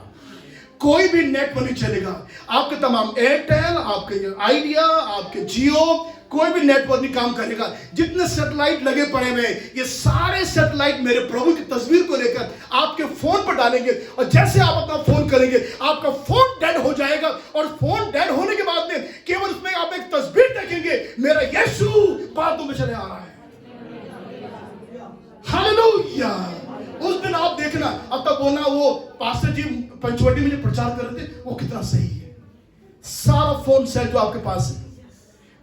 कोई भी नेटवर्क नहीं चलेगा। आपके तमाम एयरटेल, आपके आइडिया, आपके जियो, कोई भी नेटवर्क नहीं काम करेगा। जितने सैटेलाइट लगे पड़े हुए, ये सारे सैटेलाइट मेरे प्रभु की तस्वीर को लेकर आपके फोन पर डालेंगे और जैसे आप अपना फोन करेंगे, आपका फोन डेड हो जाएगा और फोन डेड होने के बाद में केवल उसमें आप एक तस्वीर देखेंगे, मेरा यीशु बादलों में चले आ रहा है। हालेलुया। उस दिन आप देखना, अब तक बोलना वो पास्टर जी पंचवटी में जो प्रचार कर रहे थे वो कितना सही है। सारा फोन सेल जो आपके पास है,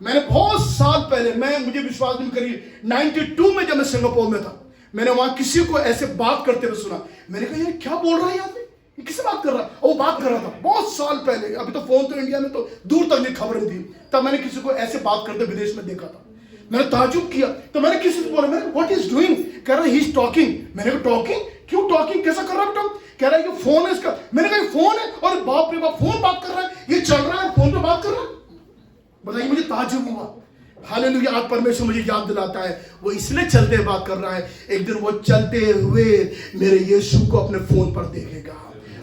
मैंने बहुत साल पहले, मुझे विश्वास नहीं करिए, 92 में जब मैं सिंगापुर में था, मैंने वहां किसी को ऐसे बात करते हुए सुना। मैंने कहा ये क्या बोल रहा है यहाँ पे, ये किससे बात कर रहा है? वो बात कर रहा था बहुत साल पहले। अभी तो फोन तो इंडिया में तो दूर तक नहीं खबर थी, तब मैंने किसी को ऐसे बात करते विदेश में देखा था। मैंने ताजुब किया, तो मैंने किसी से बोला, मैंने व्हाट इज डूइंग? कह रहा है ही इज टॉकिंग। मैंने कहा टॉकिंग? क्यों टॉकिंग, कैसा कर रहा है? कह रहा है ये फोन है इसका। मैंने कहा फोन है? और बाप रे बाप, फोन बात कर रहा है, ये चल रहा है, फोन पे बात कर रहा है। बताइए, मुझे ताजुब हुआ। हालेलुया। आज परमेश्वर मुझे याद दिलाता है वो इसलिए चलते बात कर रहा है, एक दिन वो चलते हुए मेरे यीशु को अपने फोन पर देखेगा।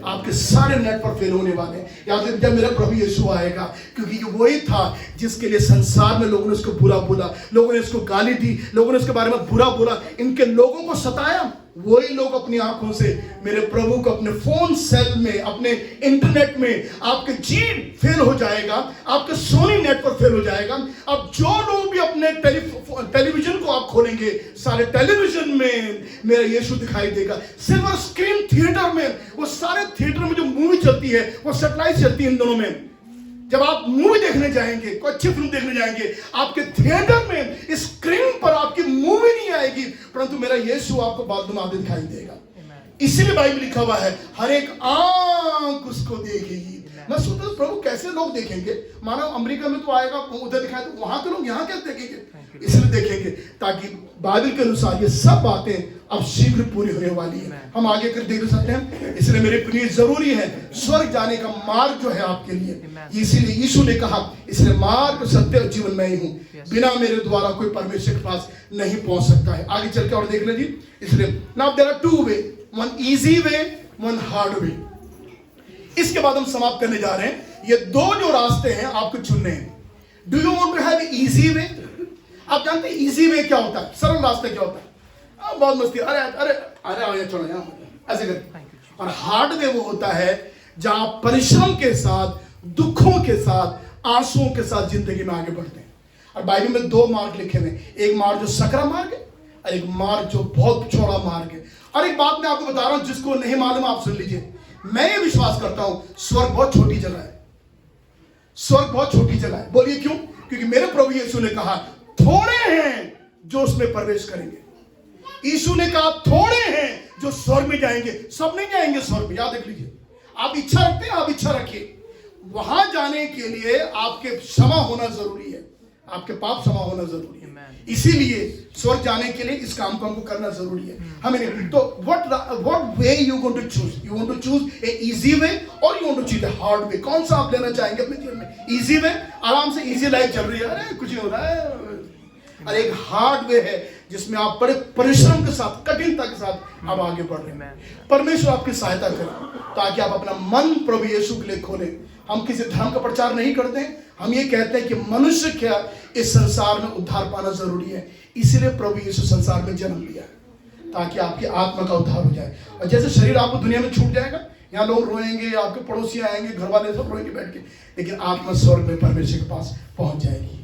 आपके सारे नेटवर्क फेल होने वाले हैं याद जब मेरा प्रभु यीशु आएगा, क्योंकि ये वही था जिसके लिए संसार में लोगों ने उसको बुरा बोला, लोगों ने इसको गाली दी, लोगों ने उसके बारे में बुरा बोला, इनके लोगों को सताया। वही लोग अपनी आंखों से मेरे प्रभु को अपने फोन सेल में, अपने इंटरनेट में, आपके जीन फेल हो जाएगा, आपके सोनी नेटवर्क फेल हो जाएगा। अब जो लोग भी अपने टेलीविजन को आप खोलेंगे, सारे टेलीविजन में मेरा यीशु दिखाई देगा। सिल्वर स्क्रीन थिएटर में, वो सारे थिएटर में जो मूवी चलती है, वो सैटेलाइट चलती है इन दोनों में। जब आप मूवी देखने जाएंगे, कोई अच्छी फिल्म देखने जाएंगे, आपके थिएटर में स्क्रीन पर आपकी मूवी नहीं आएगी, परंतु मेरा यीशु आपको बादलों में दिखाई देगा। इसीलिए बाइबल लिखा हुआ है, हर एक आंख उसको देखेगी, मैं सोचता हूं, प्रभु कैसे लोग देखेंगे, मानो अमेरिका में तो आएगा उधर दिखाए, तो वहां के लोग यहाँ कैसे देखेंगे? इसलिए देखेंगे ताकि बाइबल के अनुसार ये सब बातें अब शीघ्र पूरी होने वाली है। हम आगे कर देख सकते हैं। इसलिए मेरे प्रिय जरूरी है स्वर्ग जाने का मार्ग जो है आपके लिए, इसीलिए यीशु ने कहा, इसलिए मार्ग सत्य और जीवन मैं ही हूँ, बिना मेरे द्वारा कोई परमेश्वर के पास नहीं पहुंच सकता है। आगे चल के और देख लीजिए। इसलिए now there are two way, one easy way, one hard way. इसके बाद हम समाप्त करने जा रहे हैं। ये दो जो रास्ते हैं आपको चुनने हैं। Do you want to have easy way? आप जानते हैं इजी वे क्या होता है, सरल रास्ता क्या होता है? बहुत मस्ती, अरे अरे अरे आगे चलो यहाँ ऐसे कर। और हार्ड वे वो होता है जहां परिश्रम के साथ, दुखों के साथ, आंसुओं के साथ जिंदगी में आगे बढ़ते हैं। और बाइबल में दो मार्ग लिखे हुए, एक मार्ग जो सकरा मार्ग है और एक मार्ग जो बहुत चौड़ा मार्ग है। और एक बात मैं आपको बता रहा हूं, जिसको नहीं मालूम आप सुन लीजिए। मैं ये विश्वास करता हूं स्वर्ग बहुत छोटी जगह है। स्वर्ग बहुत छोटी जगह है। बोलिए क्यों? क्योंकि मेरे प्रभु यीशु ने कहा थोड़े हैं जो उसमें प्रवेश करेंगे। यीशु ने कहा थोड़े हैं जो स्वर्ग में जाएंगे, सब नहीं जाएंगे स्वर्ग में। याद रख लीजिए। आप इच्छा रखते हैं, आप इच्छा रखिए। वहां जाने के लिए आपके क्षमा होना जरूरी है, आपके पाप क्षमा होना जरूरी है। इसीलिए स्वर्ग जाने के लिए इस काम को हमको करना जरूरी है। हमें नहीं तो what way you going to choose? You want to choose a easy way और you want to choose a hard way? कौन सा आप लेना चाहेंगे अपने जीवन में? इजी वे, आराम से इजी लाइफ चल रही है, अरे कुछ नहीं हो रहा है। और एक हार्ड वे है जिसमें आप बड़े परिश्रम के साथ, कठिनता के साथ आप आगे बढ़ रहे हैं। परमेश्वर आपकी सहायता करे ताकि आप अपना मन प्रभु यीशु के लिए खोलें। हम किसी धर्म का प्रचार नहीं करते हैं, हम ये कहते हैं कि मनुष्य क्या इस संसार में उद्धार पाना जरूरी है। इसीलिए प्रभु यीशु संसार में जन्म लिया है ताकि आपकी आत्मा का उद्धार हो जाए। और जैसे शरीर आपको दुनिया में छूट जाएगा, यहाँ लोग रोएंगे, आपके पड़ोसी आएंगे, घर वाले सब रोएंगे बैठ के, लेकिन आत्मा स्वर्ग में परमेश्वर के पास पहुंच जाएगी।